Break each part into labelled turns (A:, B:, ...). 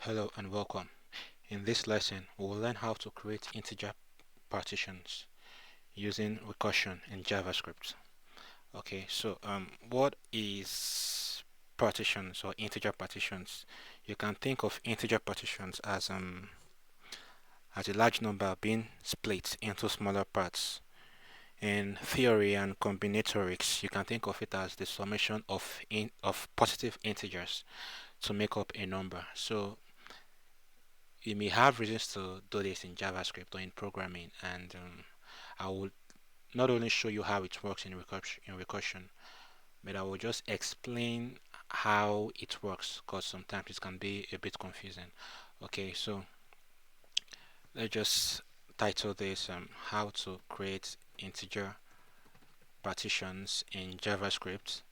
A: Hello and welcome. In this lesson, we will learn how to create integer partitions using recursion in JavaScript. Okay, so what is partitions or integer partitions? You can think of integer partitions as a large number being split into smaller parts. In theory and combinatorics, you can think of it as the summation of positive integers to make up a number. So you may have reasons to do this in JavaScript or in programming, and I will not only show you how it works in recursion, but I will just explain how it works because sometimes it can be a bit confusing. Okay, so let's just title this how to create integer partitions in JavaScript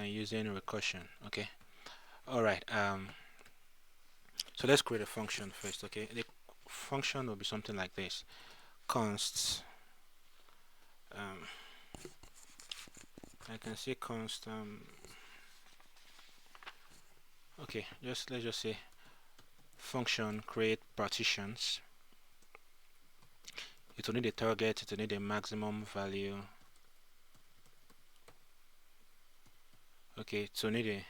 A: using recursion. Okay, all right. So let's create a function first. Okay, the function will be something like this: const um, I can say const okay, let's just say function create partitions. It will need a target, it will need a maximum value. Okay, to need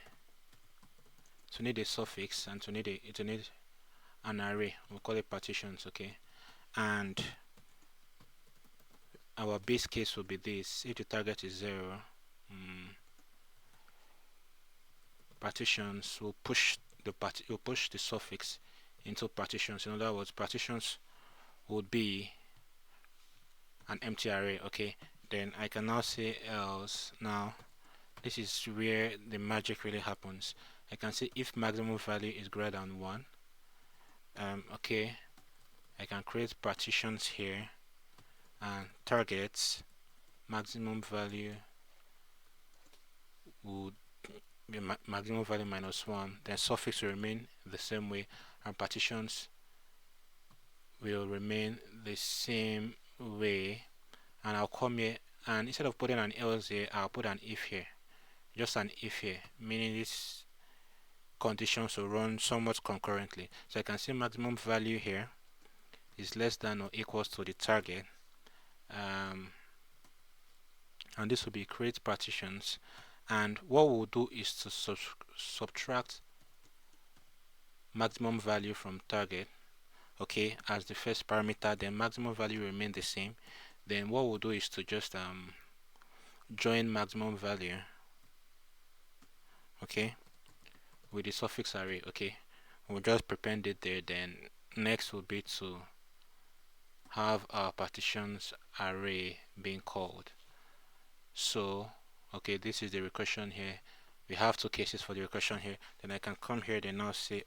A: a suffix, and it will need an array. We'll call it partitions. Okay, and our base case will be this: if the target is 0, partitions will push the suffix into partitions. In other words, partitions would be an empty array. Okay, then I can now say else. Now this is where the magic really happens. I can say if maximum value is greater than 1. Okay, I can create partitions here, and targets maximum value would be maximum value minus 1. Then suffix will remain the same way, and partitions will remain the same way. And I'll come here, and instead of putting an else here, I'll put an if here. Just an if here, meaning these conditions will run somewhat concurrently. So I can say maximum value here is less than or equals to the target, and this will be create partitions. And what we'll do is to subtract maximum value from target, okay, as the first parameter. Then maximum value remain the same. Then what we'll do is to just join maximum value, okay, with the suffix array. Okay, we'll just prepend it there. Then next will be to have our partitions array being called. So okay, this is the recursion here. We have two cases for the recursion here. Then I can come here, then now say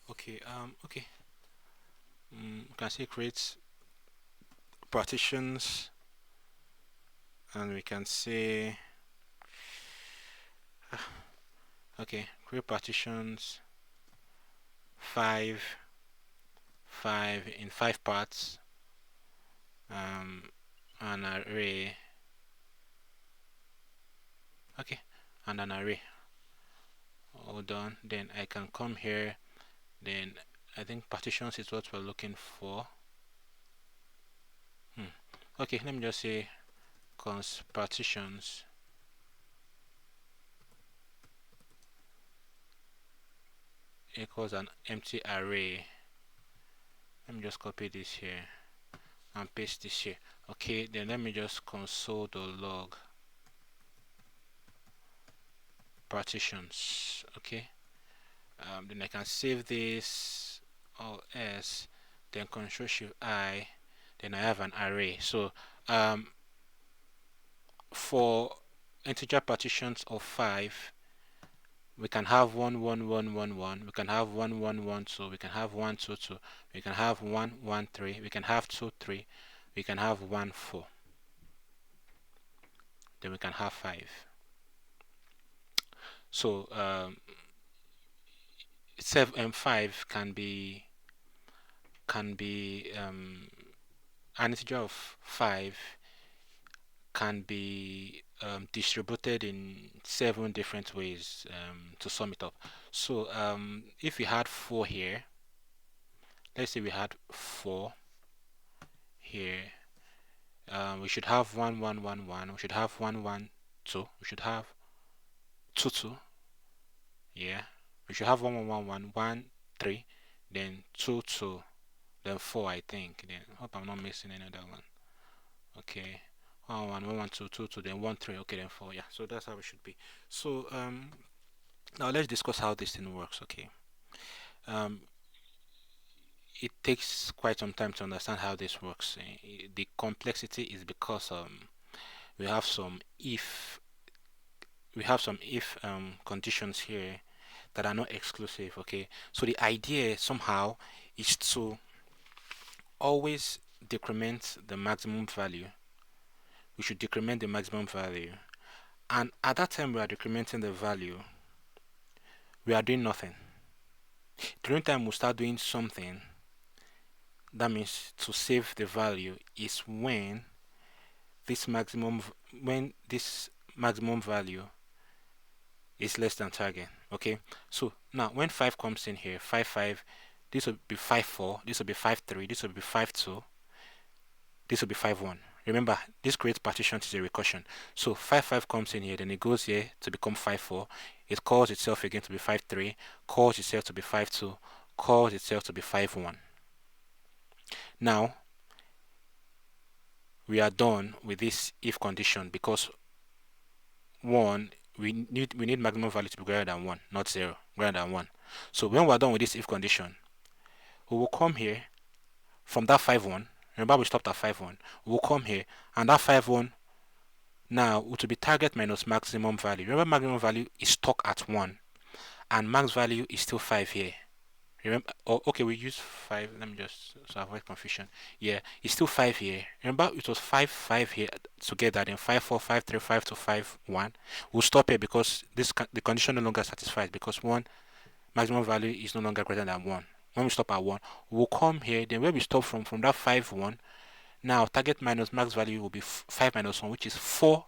A: okay, you can say create partitions, and we can say okay, create partitions 5 in 5 parts, an array, okay, and an array. All done. Then I can come here, then I think partitions is what we're looking for. Okay, let me just say const partitions equals an empty array. Let me just copy this here and paste this here. Okay, then let me just console the log partitions. Okay, then I can save this all s, then Control Shift I, then I have an array. So for integer partitions of 5, we can have 1 1 1 1 1, we can have 1 1 1 2, we can have 1 2 2, we can have 1 1 3, we can have 2 3, we can have 1 4, then we can have 5. So 5 can be an integer of 5 can be distributed in 7 different ways to sum it up. So if we had 4 here, let's say we had 4 here, we should have 1 1 1 1, we should have 1 1 2, we should have 2 2, yeah, we should have 1 1 1 1 1 3, then 2 2, then 4, I think. Then hope I'm not missing another one. Okay, 1 1 1 1 2 2 2, then 1 3, okay, then 4. Yeah, so that's how it should be. So now let's discuss how this thing works. Okay, um it takes quite some time to understand how this works. The complexity is because we have some if conditions here that are not exclusive. Okay, so the idea somehow is to always decrement the maximum value. We should decrement the maximum value, and at that time we are decrementing the value, we are doing nothing. During time we'll start doing something. That means to save the value is this maximum when this maximum value is less than target. Okay, so now when 5 comes in here, 5 5, this will be 5 4, this will be 5 3, this will be 5 2, this will be 5 1. Remember, this creates partitions is a recursion. So 5 5 comes in here, then it goes here to become 5 4. It calls itself again to be 5 3, calls itself to be 5 2, calls itself to be 5 1. Now we are done with this if condition because we need maximum value to be greater than 1, not 0, greater than 1. So when we're done with this if condition, we will come here from that 5 1. Remember we stopped at 5 1. We will come here and that 5 1 now will be target minus maximum value. Remember maximum value is stuck at 1 and max value is still 5 here. Remember, oh, okay, we use 5. Let me just so avoid confusion. Yeah, it's still 5 here. Remember, it was 5 5 here together. Then 5 4 5 3 5 2 5 1. We'll stop here because the condition no longer satisfies because 1 maximum value is no longer greater than 1. When we stop at 1, we'll come here. Then where we stop from that 5 1. Now target minus max value will be 5 minus 1, which is 4,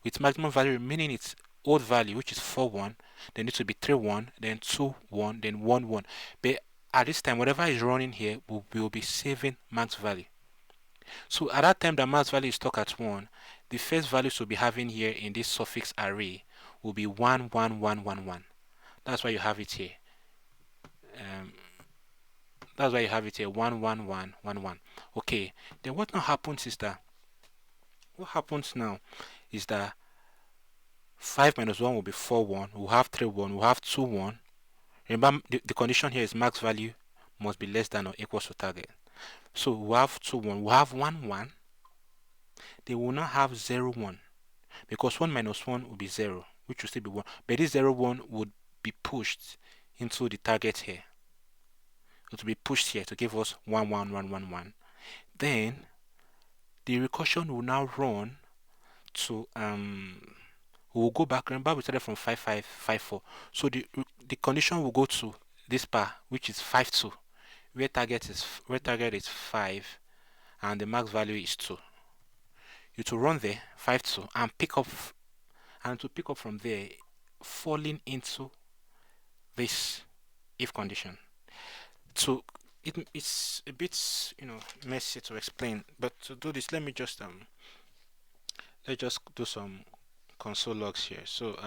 A: with maximum value remaining its old value, which is 4 1. Then it will be 3 1, then 2 1, then 1 1. But at this time, whatever is running here will be saving max value. So at that time the max value is stuck at 1, the first values we'll be having here in this suffix array will be 1 1 1 1 1. That's why you have it here. That's why you have it here 1 1 1 1 1. Okay, then what now happens is that 5 minus 1 will be 4 1. We'll have 3 1. We'll have 2 1. Remember, the condition here is max value must be less than or equal to target. So we'll have 2 1. We'll have 1 1. They will not have 0 1 because 1 minus 1 will be 0, which will still be 1. But this 0 1 would be pushed into the target here. It will be pushed here to give us 1 1 1 1 1. Then the recursion will now run to we'll go back. Remember we started from 5 5 5 4. So the condition will go to this bar, which is 5 2, where target is 5 and the max value is 2. You to run there 5 2 and pick up from there, falling into this if condition. So it's a bit messy to explain, but to do this, let's just do some console logs here. So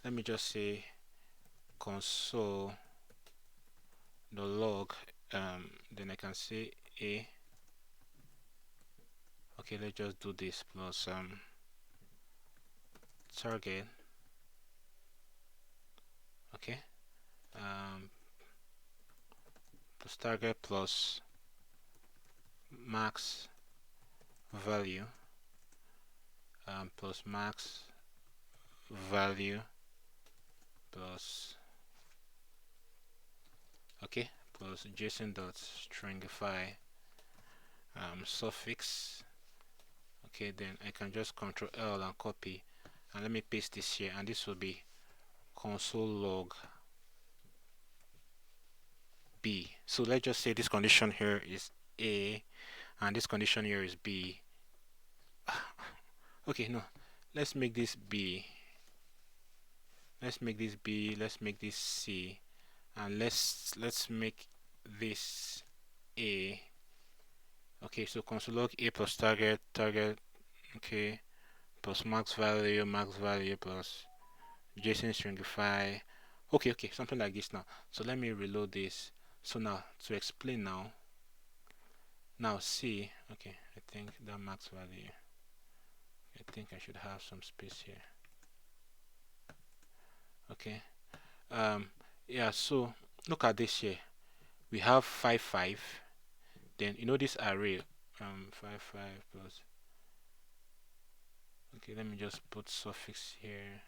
A: let me just say console the log, then I can say a. Okay, let's just do this plus target. Okay, plus target plus max value plus max value plus plus JSON.stringify suffix. Okay, then I can just Ctrl L and copy, and let me paste this here, and this will be console log B. So let's just say this condition here is A and this condition here is B. Okay, no, let's make this B, let's make this B, let's make this C, and let's make this A. Okay, so console log A plus target, okay, plus max value plus JSON stringify. Okay, something like this now. So let me reload this. So now to explain now see, okay, I think that max value, I think I should have some space here. Okay, yeah, so look at this here. We have 5 5, then you know this array, 5 5 plus, okay, let me just put suffix here.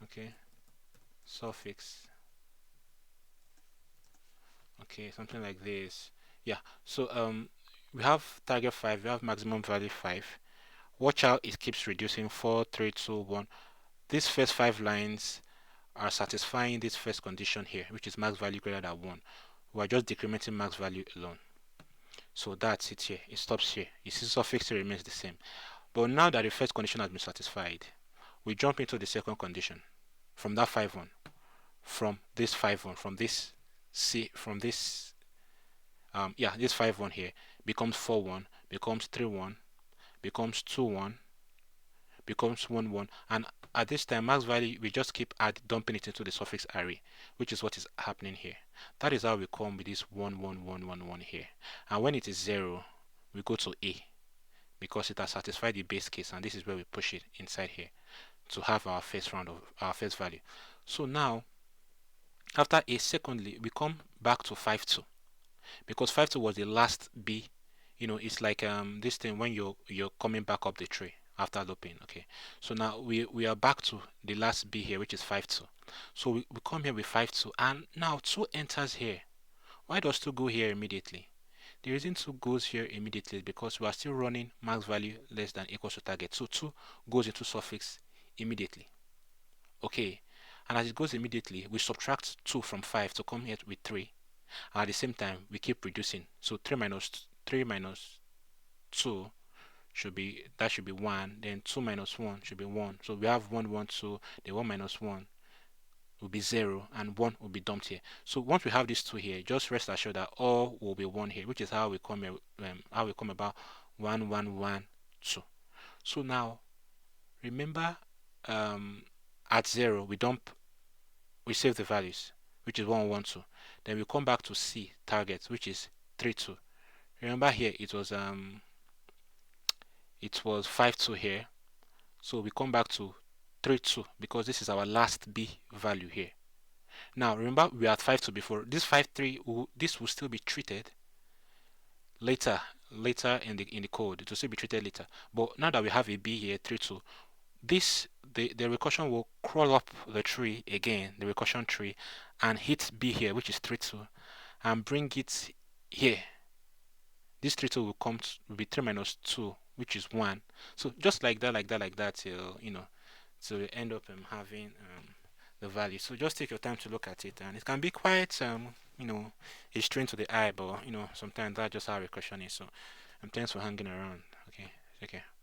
A: Okay, suffix, okay, something like this. Yeah, so we have target 5, we have maximum value 5. Watch out, it keeps reducing. 4 3 2 1. These first 5 lines are satisfying this first condition here, which is max value greater than 1. We are just decrementing max value alone. So that's it here. It stops here. You see suffix here remains the same. But now that the first condition has been satisfied, we jump into the second condition from that 5 1, from this 5 1, from this C, from this this 5 1 here becomes 4 1, becomes 3 1, becomes 2 1, becomes 1 1, and at this time max value we just keep dumping it into the suffix array, which is what is happening here. That is how we come with this 1 1 1 1 1 here, and when it is 0 we go to A because it has satisfied the base case, and this is where we push it inside here to have our first round of our first value. So now after A, secondly we come back to 5 2 because 5 2 was the last B. It's like this thing when you're coming back up the tree after looping. Okay, so now we are back to the last B here, which is 5 2. So we come here with 5 2, and now 2 enters here. Why does 2 go here immediately? The reason 2 goes here immediately is because we are still running max value less than equals to target, so 2 goes into suffix immediately. Okay, and as it goes immediately, we subtract 2 from 5 to come here with 3, and at the same time we keep reducing. So 3 minus 2 should be 1, then 2 minus 1 should be 1. So we have 1 1 2, then 1 minus 1 will be 0, and 1 will be dumped here. So once we have these two here, just rest assured that all will be 1 here, which is how we come about 1 1 1 2. So now remember, at 0 we save the values, which is 1 1 2. Then we come back to C target, which is 3 2. Remember here it was 5 2 here, so we come back to 3 2 because this is our last B value here. Now remember we had 5 2 before. This 5 3 this will still be treated later in the code. It will still be treated later. But now that we have a B here, 3 2, this the recursion will crawl up the tree again, the recursion tree, and hit B here, which is 3 2, and bring it here. This 3 2 will be 3 minus 2, which is 1. So just like that till so you end up having the value. So just take your time to look at it, and it can be quite a strain to the eye, but sometimes that's just how recursion is. So thanks for hanging around. Okay, take care.